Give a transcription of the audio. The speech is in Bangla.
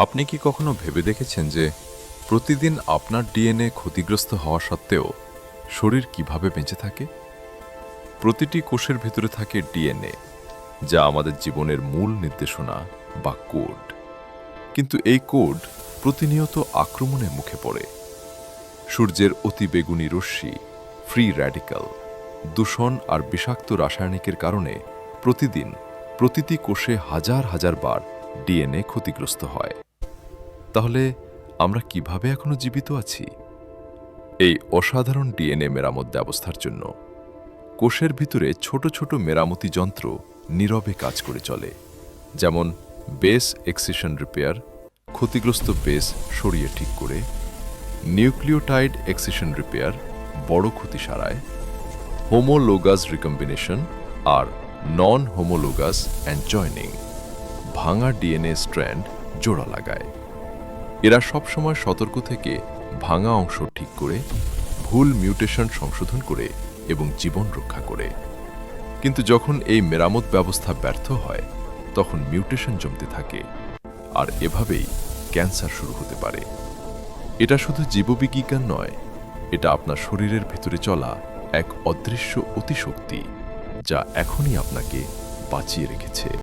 আপনি কি কখনো ভেবে দেখেছেন যে প্রতিদিন আপনার ডিএনএ ক্ষতিগ্রস্ত হওয়া সত্ত্বেও শরীর কিভাবে বেঁচে থাকে? প্রতিটি কোষের ভিতরে থাকে ডিএনএ, যা আমাদের জীবনের মূল নির্দেশনা বা কোড। কিন্তু এই কোড প্রতিনিয়ত আক্রমণের মুখে পড়ে। সূর্যের অতিবেগুনি রশ্মি, ফ্রি র্যাডিক্যাল, দূষণ আর বিষাক্ত রাসায়নিকের কারণে প্রতিদিন প্রতিটি কোষে হাজার হাজার বার ডিএনএ ক্ষতিগ্রস্ত হয়। তাহলে আমরা কিভাবে এখনো জীবিত আছি? এই অসাধারণ ডিএনএ মেরামত ব্যবস্থার জন্য কোষের ভিতরে ছোট ছোট মেরামতি যন্ত্র নীরবে কাজ করে চলে, যেমন বেস এক্সিশন রিপেয়ার, ক্ষতিগ্রস্ত বেস সরিয়ে ঠিক করে; নিউক্লিওটাইড এক্সিশন রিপেয়ার, বড় ক্ষতি সারায়; হোমোলোগাস রিকম্বিনেশন আর নন হোমোলোগাস অ্যানজয়নিং, ভাঙা ডিএনএ স্ট্র্যান্ড জোড়া লাগায়। এরা সবসময় সতর্ক থেকে ভাঙা অংশ ঠিক করে, ভুল মিউটেশন সংশোধন করে এবং জীবন রক্ষা করে। কিন্তু যখন এই মেরামত ব্যবস্থা ব্যর্থ হয়, তখন মিউটেশন জমতে থাকে, আর এভাবেই ক্যান্সার শুরু হতে পারে। এটা শুধু জীববিজ্ঞান নয়, এটা আপনার শরীরের ভিতরে চলা এক অদৃশ্য অতিশক্তি, যা এখনই আপনাকে বাঁচিয়ে রেখেছে।